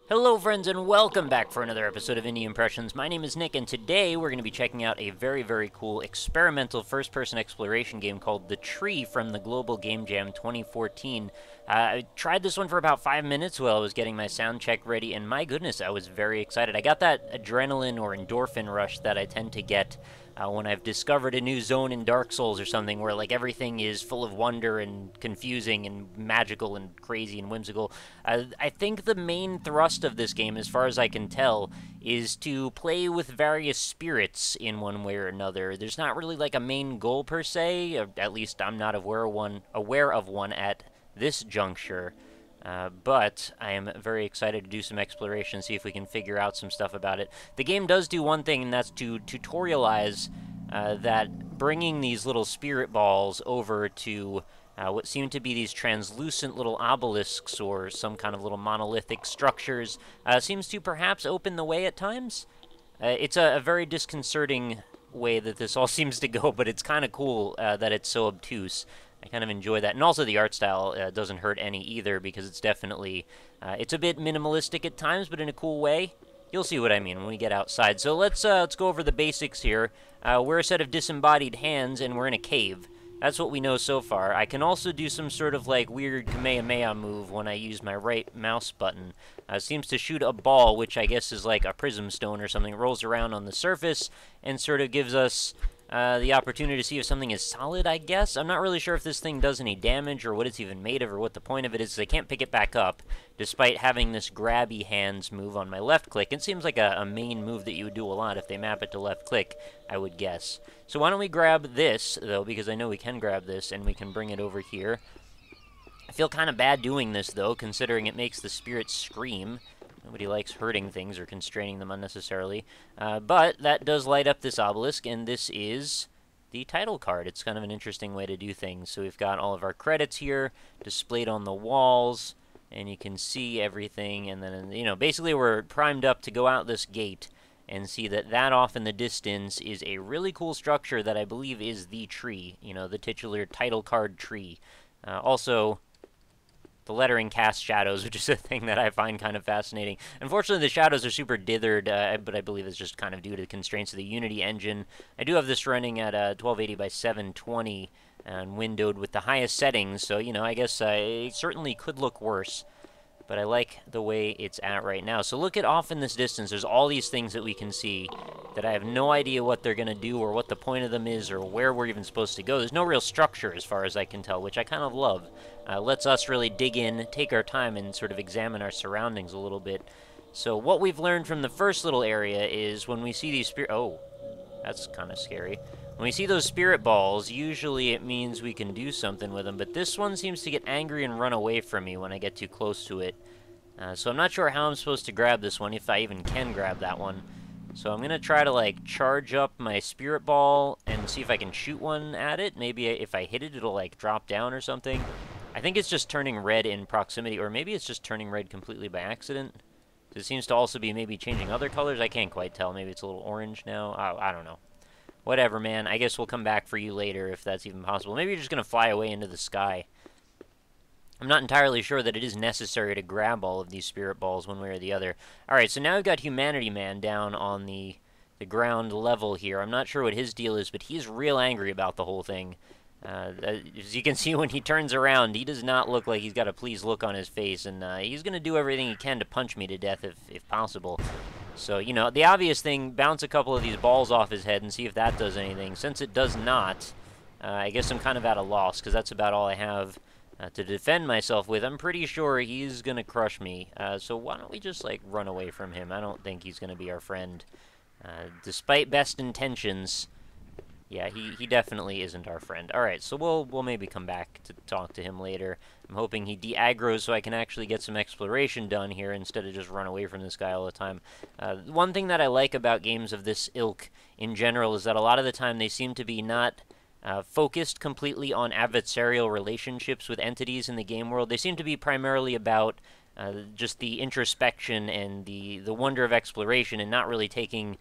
Hello friends and welcome back for another episode of Indie Impressions. My name is Nick and today we're going to be checking out a very cool experimental first-person exploration game called The Tree from the Global Game Jam 2014. I tried this one for about 5 minutes while I was getting my sound check ready and my goodness, I was very excited. I got that adrenaline or endorphin rush that I tend to get when I've discovered a new zone in Dark Souls or something where like everything is full of wonder and confusing and magical and crazy and whimsical. I think the main thrust of this game, as far as I can tell, is to play with various spirits in one way or another. There's not really like a main goal per se, or at least I'm not aware of one at this juncture. But I am very excited to do some exploration, see if we can figure out some stuff about it. The game does do one thing, and that's to tutorialize that bringing these little spirit balls over to what seem to be these translucent little obelisks or some kind of little monolithic structures seems to perhaps open the way at times. It's a very disconcerting way that this all seems to go, but it's kind of cool that it's so obtuse. I kind of enjoy that. And also the art style doesn't hurt any either because it's definitely, it's a bit minimalistic at times, but in a cool way. You'll see what I mean when we get outside. So let's go over the basics here. We're a set of disembodied hands and we're in a cave. That's what we know so far. I can also do some sort of like weird Kamehameha move when I use my right mouse button. Seems to shoot a ball, which I guess is like a prism stone or something. It rolls around on the surface and sort of gives us the opportunity to see if something is solid, I guess. I'm not really sure if this thing does any damage or what it's even made of or what the point of it is. I can't pick it back up, despite having this grabby hands move on my left click. It seems like a main move that you would do a lot if they map it to left click, I would guess. So why don't we grab this, though, because I know we can grab this, and we can bring it over here. I feel kind of bad doing this, though, considering it makes the spirits scream. Nobody likes hurting things or constraining them unnecessarily. But that does light up this obelisk, and this is the title card. It's kind of an interesting way to do things. So we've got all of our credits here displayed on the walls, and you can see everything. And then, you know, basically we're primed up to go out this gate and see that off in the distance is a really cool structure that I believe is the tree, you know, the titular title card tree. Also, the lettering casts shadows, which is a thing that I find kind of fascinating. Unfortunately, the shadows are super dithered, but I believe it's just kind of due to the constraints of the Unity engine. I do have this running at 1280 by 720 and windowed with the highest settings, so, you know, I guess it certainly could look worse. But I like the way it's at right now. So look at off in this distance. There's all these things that we can see that I have no idea what they're going to do or what the point of them is or where we're even supposed to go. There's no real structure as far as I can tell, which I kind of love. Lets us really dig in, take our time, and sort of examine our surroundings a little bit. So what we've learned from the first little area is when we see these oh, that's kind of scary. When we see those spirit balls, usually it means we can do something with them, but this one seems to get angry and run away from me when I get too close to it. So I'm not sure how I'm supposed to grab this one, if I even can grab that one. So I'm going to try to, like, charge up my spirit ball and see if I can shoot one at it. Maybe if I hit it, it'll, like, drop down or something. I think it's just turning red in proximity, or maybe it's just turning red completely by accident. It seems to also be maybe changing other colors. I can't quite tell. Maybe it's a little orange now. I don't know. Whatever, man. I guess we'll come back for you later if that's even possible. Maybe you're just going to fly away into the sky. I'm not entirely sure that it is necessary to grab all of these spirit balls one way or the other. Alright, so now we've got Humanity Man down on the ground level here. I'm not sure what his deal is, but he's real angry about the whole thing. As you can see when he turns around, he does not look like he's got a pleased look on his face, and he's going to do everything he can to punch me to death if possible. So, you know, the obvious thing, bounce a couple of these balls off his head and see if that does anything. Since it does not, I guess I'm kind of at a loss, because that's about all I have to defend myself with. I'm pretty sure he's going to crush me. So why don't we just, like, run away from him? I don't think he's going to be our friend. Despite best intentions, yeah, he definitely isn't our friend. Alright, so we'll maybe come back to talk to him later. I'm hoping he de-aggroes so I can actually get some exploration done here instead of just run away from this guy all the time. One thing that I like about games of this ilk in general is that a lot of the time they seem to be not focused completely on adversarial relationships with entities in the game world. They seem to be primarily about just the introspection and the wonder of exploration, and not really taking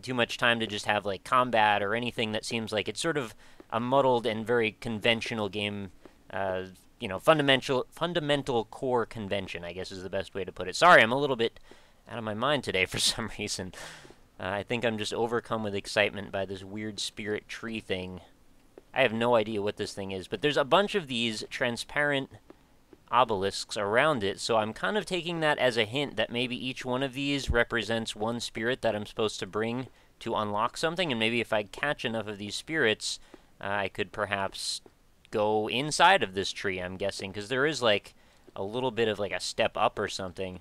too much time to just have like combat or anything that seems like it's sort of a muddled and very conventional game you know, fundamental core convention, I guess is the best way to put it. Sorry, I'm a little bit out of my mind today for some reason. I think I'm just overcome with excitement by this weird spirit tree thing. I have no idea what this thing is, but there's a bunch of these transparent obelisks around it, so I'm kind of taking that as a hint that maybe each one of these represents one spirit that I'm supposed to bring to unlock something, and maybe if I catch enough of these spirits, I could perhaps go inside of this tree, I'm guessing, because there is like a little bit of like a step up or something.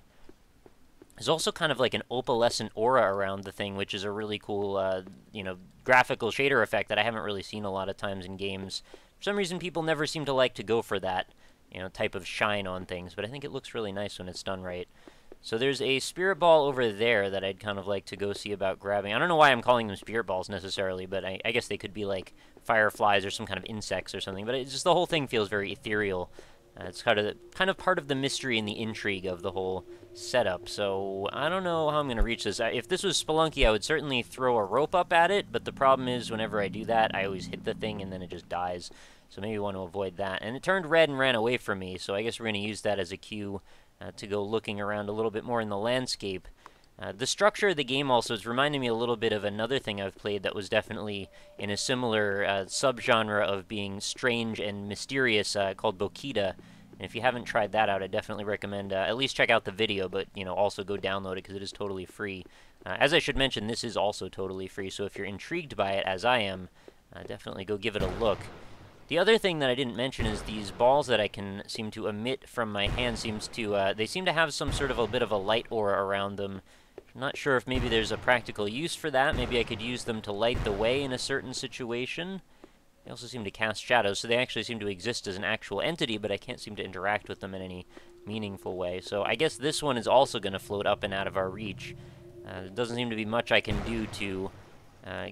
There's also kind of like an opalescent aura around the thing, which is a really cool, you know, graphical shader effect that I haven't really seen a lot of times in games. For some reason, people never seem to like to go for that, you know, type of shine on things, but I think it looks really nice when it's done right. So there's a spirit ball over there that I'd kind of like to go see about grabbing. I don't know why I'm calling them spirit balls necessarily, but I guess they could be like fireflies or some kind of insects or something, but it's just the whole thing feels very ethereal. It's kind of part of the mystery and the intrigue of the whole setup. So I don't know how I'm going to reach this. If this was Spelunky, I would certainly throw a rope up at it, but the problem is whenever I do that, I always hit the thing and then it just dies. So maybe I want to avoid that. And it turned red and ran away from me, so I guess we're going to use that as a cue to go looking around a little bit more in the landscape. The structure of the game also is reminding me a little bit of another thing I've played that was definitely in a similar subgenre of being strange and mysterious called Bokita. And if you haven't tried that out, I definitely recommend at least check out the video, but you know, also go download it because it is totally free. As I should mention, this is also totally free, so if you're intrigued by it, as I am, definitely go give it a look. The other thing that I didn't mention is these balls that I can seem to emit from my hand they seem to have some sort of a bit of a light aura around them. I'm not sure if maybe there's a practical use for that. Maybe I could use them to light the way in a certain situation. They also seem to cast shadows, so they actually seem to exist as an actual entity, but I can't seem to interact with them in any meaningful way. So I guess this one is also going to float up and out of our reach. There doesn't seem to be much I can do to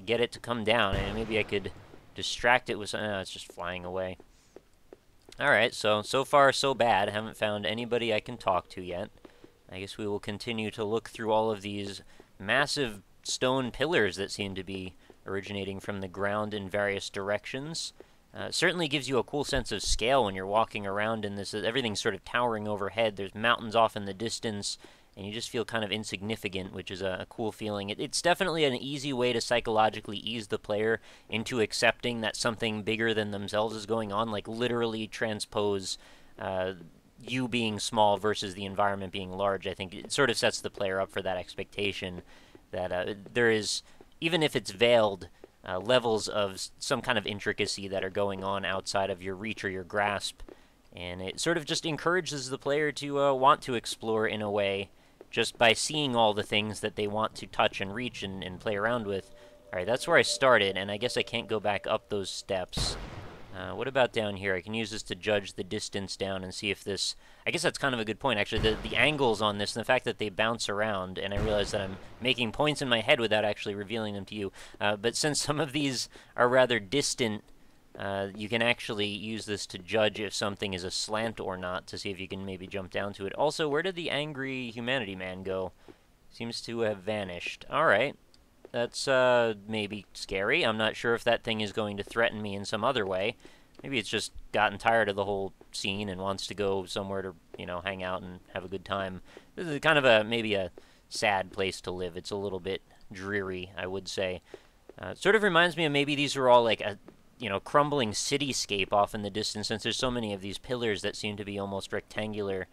get it to come down, and maybe I could distract it with something. It's just flying away. Alright, so far so bad. I haven't found anybody I can talk to yet. I guess we will continue to look through all of these massive stone pillars that seem to be originating from the ground in various directions. Certainly gives you a cool sense of scale when you're walking around in this. Everything's sort of towering overhead. There's mountains off in the distance, and you just feel kind of insignificant, which is a cool feeling. It's definitely an easy way to psychologically ease the player into accepting that something bigger than themselves is going on, like literally transpose you being small versus the environment being large. I think it sort of sets the player up for that expectation that there is, even if it's veiled, levels of some kind of intricacy that are going on outside of your reach or your grasp. And it sort of just encourages the player to want to explore in a way just by seeing all the things that they want to touch and reach and play around with. Alright, that's where I started, and I guess I can't go back up those steps. What about down here? I can use this to judge the distance down and see if this... I guess that's kind of a good point, actually. The angles on this and the fact that they bounce around, and I realize that I'm making points in my head without actually revealing them to you. But since some of these are rather distant, you can actually use this to judge if something is a slant or not, to see if you can maybe jump down to it. Also, where did the angry humanity man go? Seems to have vanished. Alright. That's maybe scary. I'm not sure if that thing is going to threaten me in some other way. Maybe it's just gotten tired of the whole scene and wants to go somewhere to, you know, hang out and have a good time. This is kind of maybe a sad place to live. It's a little bit dreary, I would say. It sort of reminds me of maybe these are all like a, you know, crumbling cityscape off in the distance, since there's so many of these pillars that seem to be almost rectangular.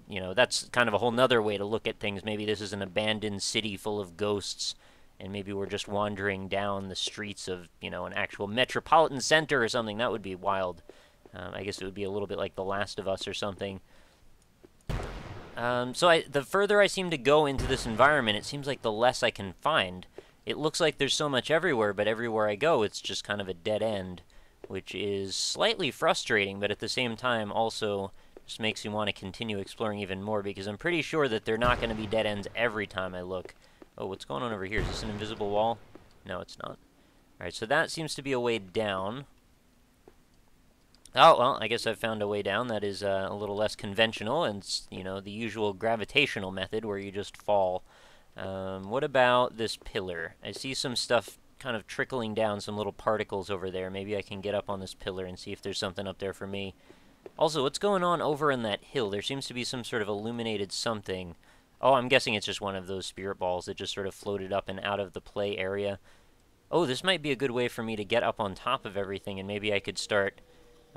You know, that's kind of a whole nother way to look at things. Maybe this is an abandoned city full of ghosts, and maybe we're just wandering down the streets of, you know, an actual metropolitan center or something. That would be wild. I guess it would be a little bit like The Last of Us or something. So the further I seem to go into this environment, it seems like the less I can find. It looks like there's so much everywhere, but everywhere I go, it's just kind of a dead end, which is slightly frustrating, but at the same time also just makes me want to continue exploring even more, because I'm pretty sure that they're not going to be dead ends every time I look. Oh, what's going on over here? Is this an invisible wall? No, it's not. Alright, so that seems to be a way down. Oh, well, I guess I've found a way down that is a little less conventional, and, you know, the usual gravitational method where you just fall. What about this pillar? I see some stuff kind of trickling down, some little particles over there. Maybe I can get up on this pillar and see if there's something up there for me. Also, what's going on over on that hill? There seems to be some sort of illuminated something. Oh, I'm guessing it's just one of those spirit balls that just sort of floated up and out of the play area. Oh, this might be a good way for me to get up on top of everything, and maybe I could start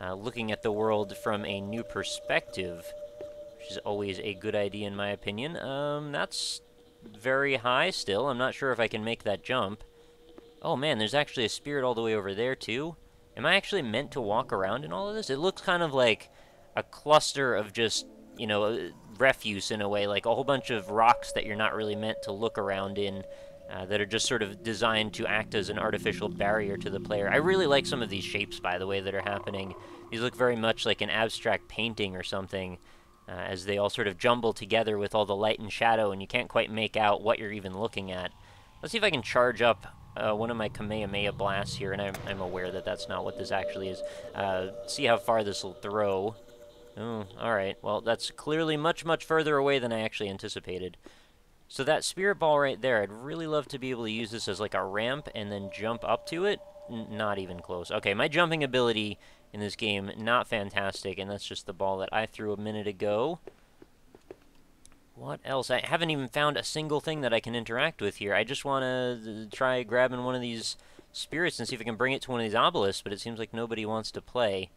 looking at the world from a new perspective, which is always a good idea in my opinion. That's very high still. I'm not sure if I can make that jump. Oh man, there's actually a spirit all the way over there too. Am I actually meant to walk around in all of this? It looks kind of like a cluster of just, you know, refuse in a way, like a whole bunch of rocks that you're not really meant to look around in, that are just sort of designed to act as an artificial barrier to the player. I really like some of these shapes, by the way, that are happening. These look very much like an abstract painting or something, as they all sort of jumble together with all the light and shadow, and you can't quite make out what you're even looking at. Let's see if I can charge up one of my Kamehameha blasts here, and I'm aware that that's not what this actually is. See how far this will throw. Oh, alright. Well, that's clearly much, much further away than I actually anticipated. So that spirit ball right there, I'd really love to be able to use this as like a ramp and then jump up to it. Not even close. Okay, my jumping ability in this game, not fantastic, and that's just the ball that I threw a minute ago. What else? I haven't even found a single thing that I can interact with here. I just want to try grabbing one of these spirits and see if I can bring it to one of these obelisks, but it seems like nobody wants to play.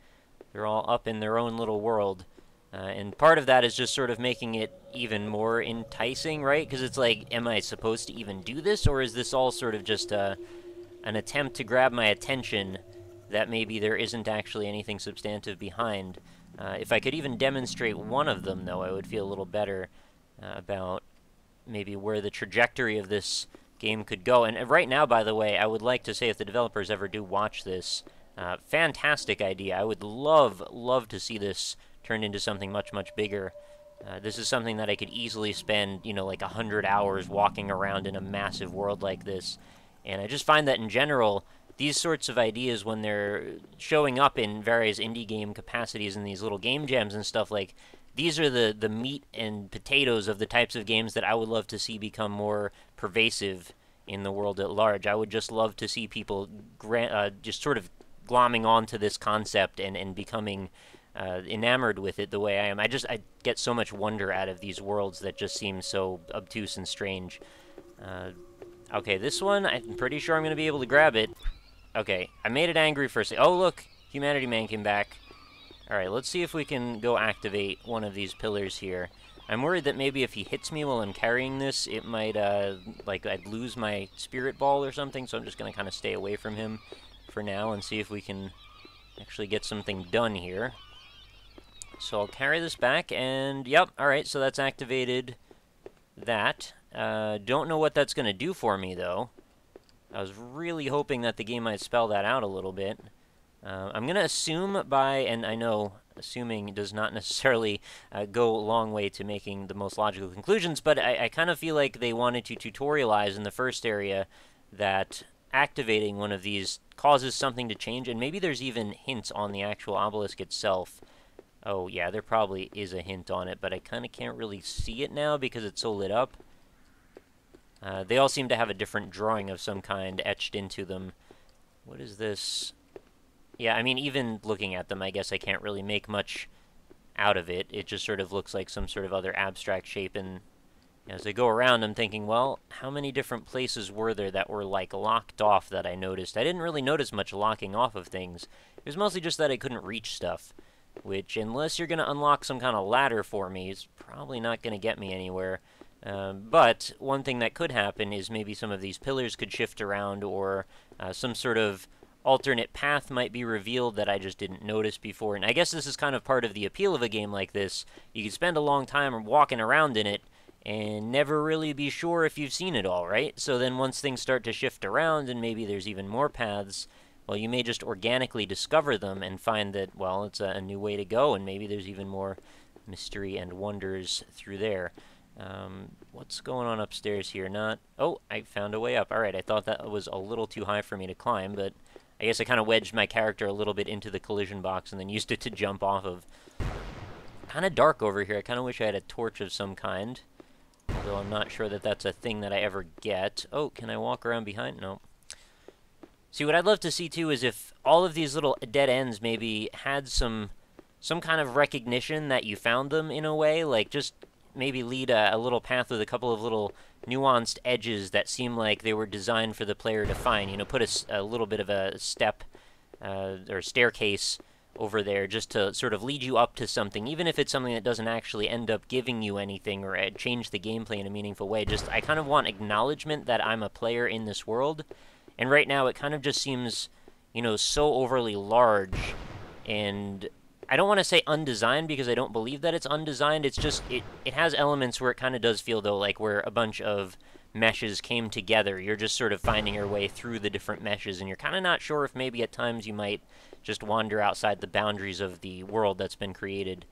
They're all up in their own little world. And part of that is just sort of making it even more enticing, right? Because it's like, am I supposed to even do this? Or is this all sort of just an attempt to grab my attention that maybe there isn't actually anything substantive behind? If I could even demonstrate one of them, though, I would feel a little better about maybe where the trajectory of this game could go. And right now, by the way, I would like to say, if the developers ever do watch this, fantastic idea. I would love to see this turned into something much, much bigger. This is something that I could easily spend, you know, like 100 hours walking around in a massive world like this. And I just find that in general, these sorts of ideas, when they're showing up in various indie game capacities in these little game jams and stuff, like, these are the meat and potatoes of the types of games that I would love to see become more pervasive in the world at large. I would just love to see people just sort of glomming onto this concept and becoming enamored with it the way I am. I get so much wonder out of these worlds that just seem so obtuse and strange. Okay, this one, I'm pretty sure I'm going to be able to grab it. Okay, I made it angry for a second. Oh, look! Humanity Man came back. Alright, let's see if we can go activate one of these pillars here. I'm worried that maybe if he hits me while I'm carrying this, it might, like, I'd lose my spirit ball or something, so I'm just going to kind of stay away from him for now and see if we can actually get something done here. So I'll carry this back, and yep, alright, so that's activated that. Don't know what that's going to do for me, though. I was really hoping that the game might spell that out a little bit. I'm going to assume by, and I know assuming does not necessarily go a long way to making the most logical conclusions, but I kind of feel like they wanted to tutorialize in the first area that activating one of these causes something to change, and maybe there's even hints on the actual obelisk itself. Oh, yeah, there probably is a hint on it, but I kind of can't really see it now because it's so lit up. They all seem to have a different drawing of some kind etched into them. What is this? Yeah, I mean, even looking at them, I guess I can't really make much out of it. It just sort of looks like some sort of other abstract shape, and as I go around, I'm thinking, well, how many different places were there that were, like, locked off that I noticed? I didn't really notice much locking off of things. It was mostly just that I couldn't reach stuff, which, unless you're going to unlock some kind of ladder for me, is probably not going to get me anywhere. But one thing that could happen is maybe some of these pillars could shift around, or some sort of alternate path might be revealed that I just didn't notice before. And I guess this is kind of part of the appeal of a game like this. You can spend a long time walking around in it and never really be sure if you've seen it all, right? So then once things start to shift around and maybe there's even more paths, well, you may just organically discover them and find that, well, it's a new way to go, and maybe there's even more mystery and wonders through there. What's going on upstairs here? Oh, I found a way up. Alright, I thought that was a little too high for me to climb, but I guess I kind of wedged my character a little bit into the collision box and then used it to jump off of. Kind of dark over here. I kind of wish I had a torch of some kind, although I'm not sure that that's a thing that I ever get. Oh, can I walk around behind? No. See, what I'd love to see, too, is if all of these little dead ends maybe had some some kind of recognition that you found them in a way, like just maybe lead a little path with a couple of little nuanced edges that seem like they were designed for the player to find. You know, put a little bit of a step or staircase over there just to sort of lead you up to something, even if it's something that doesn't actually end up giving you anything or change the gameplay in a meaningful way. Just, I kind of want acknowledgement that I'm a player in this world, and right now it kind of just seems, you know, so overly large, and I don't want to say undesigned because I don't believe that it's undesigned. It's just, it has elements where it kind of does feel, though, like where a bunch of meshes came together. You're just sort of finding your way through the different meshes, and you're kind of not sure if maybe at times you might just wander outside the boundaries of the world that's been created.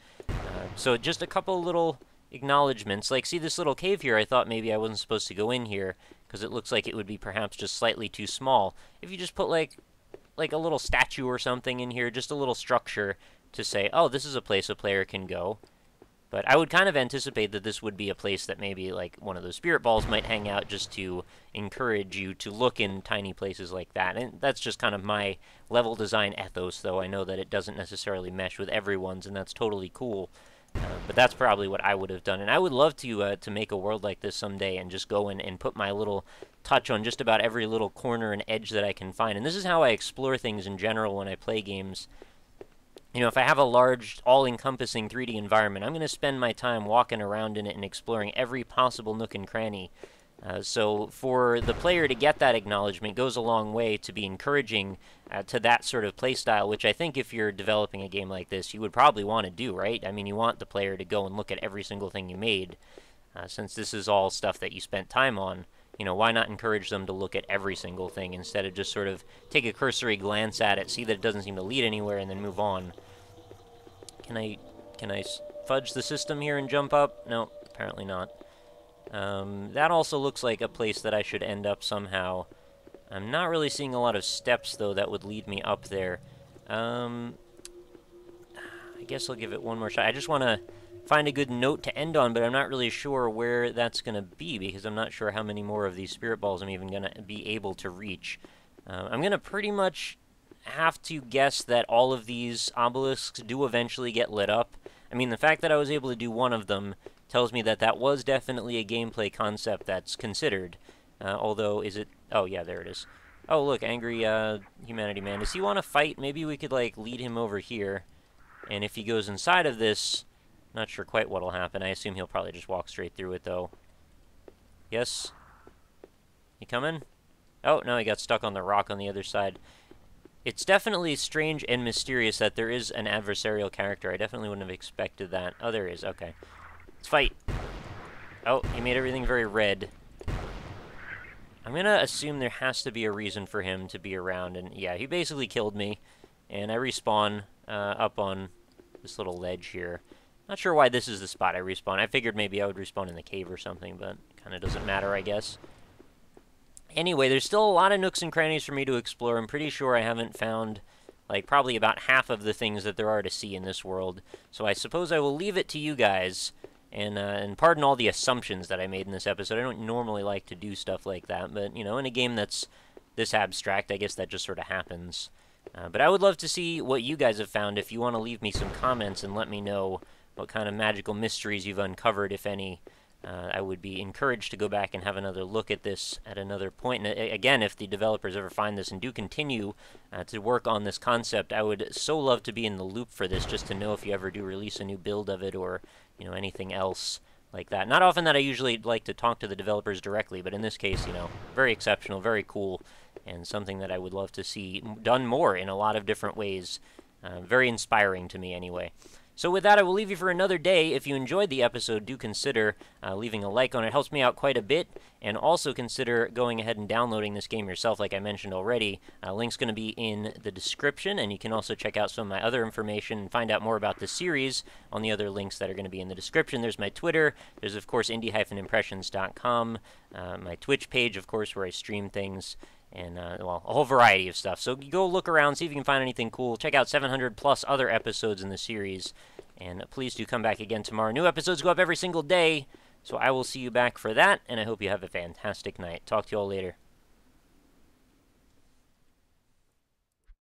So just a couple little acknowledgments. Like, see this little cave here? I thought maybe I wasn't supposed to go in here because it looks like it would be perhaps just slightly too small. If you just put like a little statue or something in here, just a little structure to say, oh, this is a place a player can go. But I would kind of anticipate that this would be a place that maybe like one of those spirit balls might hang out just to encourage you to look in tiny places like that. And that's just kind of my level design ethos, though I know that it doesn't necessarily mesh with everyone's, and that's totally cool. But that's probably what I would have done. And I would love to make a world like this someday and just go in and put my little touch on just about every little corner and edge that I can find. And this is how I explore things in general when I play games. You know, if I have a large, all-encompassing 3D environment, I'm going to spend my time walking around in it and exploring every possible nook and cranny. So for the player to get that acknowledgement goes a long way to be encouraging to that sort of playstyle, which I think if you're developing a game like this, you would probably want to do, right? I mean, you want the player to go and look at every single thing you made. Since this is all stuff that you spent time on, you know, why not encourage them to look at every single thing instead of just sort of take a cursory glance at it, see that it doesn't seem to lead anywhere, and then move on? Can I fudge the system here and jump up? No, apparently not. That also looks like a place that I should end up somehow. I'm not really seeing a lot of steps, though, that would lead me up there. I guess I'll give it one more shot. I just want to find a good note to end on, but I'm not really sure where that's going to be, because I'm not sure how many more of these spirit balls I'm even going to be able to reach. I'm going to pretty much have to guess that all of these obelisks do eventually get lit up. I mean, the fact that I was able to do one of them tells me that that was definitely a gameplay concept that's considered. Although, is it... Oh, yeah, there it is. Oh, look, angry humanity man. Does he want to fight? Maybe we could, like, lead him over here. And if he goes inside of this... Not sure quite what'll happen. I assume he'll probably just walk straight through it, though. Yes? You coming? Oh, no, he got stuck on the rock on the other side. It's definitely strange and mysterious that there is an adversarial character. I definitely wouldn't have expected that. Oh, there is. Okay. Let's fight. Oh, he made everything very red. I'm gonna assume there has to be a reason for him to be around, and yeah, he basically killed me. And I respawn up on this little ledge here. Not sure why this is the spot I respawn. I figured maybe I would respawn in the cave or something, but it kind of doesn't matter, I guess. Anyway, there's still a lot of nooks and crannies for me to explore. I'm pretty sure I haven't found, like, probably about half of the things that there are to see in this world. So I suppose I will leave it to you guys, and pardon all the assumptions that I made in this episode. I don't normally like to do stuff like that, but, you know, in a game that's this abstract, I guess that just sort of happens. But I would love to see what you guys have found. If you want to leave me some comments and let me know what kind of magical mysteries you've uncovered, if any. I would be encouraged to go back and have another look at this at another point. And again, if the developers ever find this and do continue to work on this concept, I would so love to be in the loop for this, just to know if you ever do release a new build of it or, you know, anything else like that. Not often that I usually like to talk to the developers directly, but in this case, you know, very exceptional, very cool, and something that I would love to see done more in a lot of different ways. Very inspiring to me anyway. So with that, I will leave you for another day. If you enjoyed the episode, do consider leaving a like on it. It helps me out quite a bit. And also consider going ahead and downloading this game yourself, like I mentioned already. Link's going to be in the description, and you can also check out some of my other information and find out more about the series on the other links that are going to be in the description. There's my Twitter. There's, of course, indie-impressions.com. My Twitch page, of course, where I stream things. And, well, a whole variety of stuff. So go look around, see if you can find anything cool. Check out 700 plus other episodes in the series. And please do come back again tomorrow. New episodes go up every single day. So I will see you back for that. And I hope you have a fantastic night. Talk to you all later.